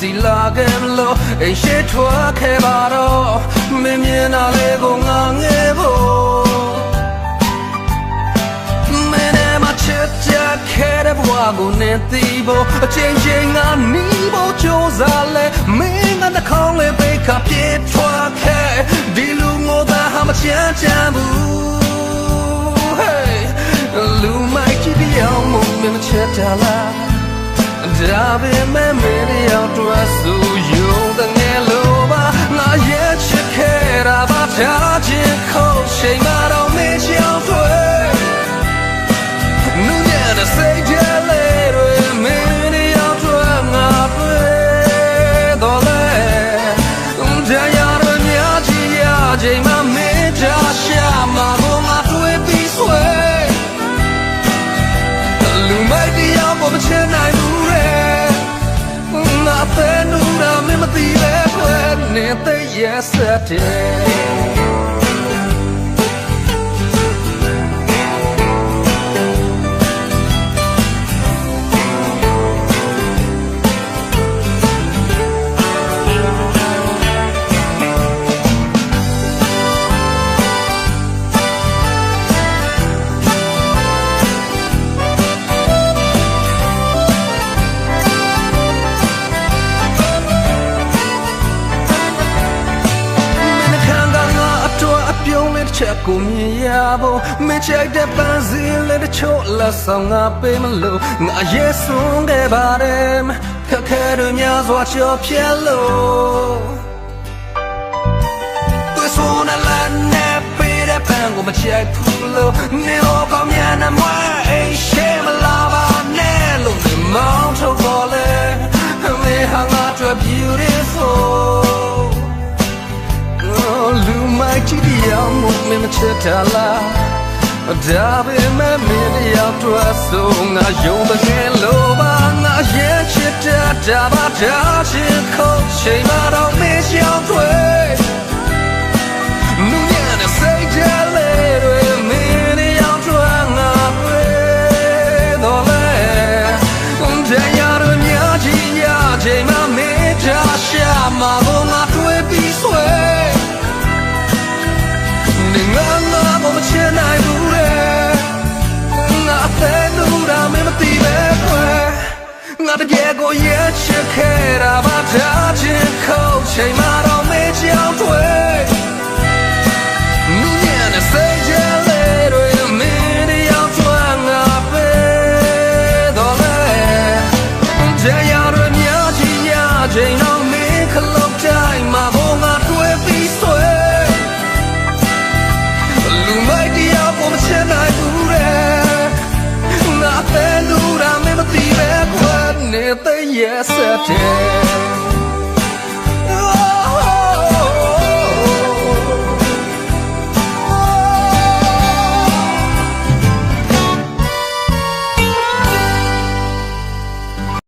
စီလာခဲ့မလို့အိမ်ရှိထွက်ခဲ့ပါတော့မင်းမြင်တာလေးကိုငါငဲဖို့မင်းနဲ့မချစ်ကြခဲ့တဲ့ဘဝကိုနင်သိဖို့အချိန်ချင်းငါနီးဖို့ကြိုးစားလဲမင်းကနှာခေါင်းလေးပိတ်ခါပြေးထွက်ခဲ့ဒီလူငိုသားဟာမချမ်းချမ်းဘူးလူမိုက်ကြည့်ပြောင်းမှုမင်းမချစ်တာလားဒါပေမဲ့မင်းရောက်တော့ဆိုရုံတငယ်လို့ပါငါရဲ့ချစ်ခဲ့တာပါထားခြင်းခုတ်ချိန်မှတော့မင်းချောင်းတွေ့နူးညံ့တဲ့စိတ်ကြလေတွေမင်းရောက်တော့ငါတွေ့တော့လေတရားရများကြီးရချိန်မှမင်းချရှာမှာကိုငါတွေ့ပြီးဆွဲလူမိုက်တရားပေါ်မချင်နိုင်ဘူးI knew that me my dear friend, yesterday. Cô mi ya bo me check the benzin le de chola song a pe ma lo nga ye sung de ba dem kha khe de nya swa chyo phyen lo tu so na la ne pe de pan ko ma check phu lo ne ho ko mya na mwa ai she ma la ba ne lo ni mong tho ko le me ha nga twa beautifulလူမိုက်ကြည့်ပြောင်းမှုမင်းမချစ်တာလားဒါပေမဲ့မင်းရောက်တော့ဆိုငါယုံတကယ်လို့ပါငါရဲ့ချစ်တာပါထားခြင်းခုတ်ချိန်မှတော့မင်းရှောင်းတွေ့နူးညံ့တဲ့စိတ်ကြလေတွေမင်းရောက်တော့ငါတွေ့တော့လေတရားရများကြီးရချိန်မှမင်းချရှာမှာကိုငါတွေ့ပြီးဆွဲနိုင်ဘူးလေငါဖဲလို့ဒါမင်းမသိပဲခွဲငါတကယ်ကိုရဲ့ချစ်ခဲ့တာပါထားခြင်းခုတ်ချိန်မှတော့မေးချောင်းတွေ့နူးညံ့တဲ့စိတ်ကြလေတွေမင်းရောက်သွားငါပဲတော့လေတရားရများကြီးရချိန်တော့မင်းခလုံးတိုင်းမှာဘုံငါတွေ့ပြီးဆွဲလူမိုက်တရားပေါ်မချင်နိုင်ဘူးလေငါပဲလူရာမင်းမသိပဲခွဲနေတဲ့ yesterday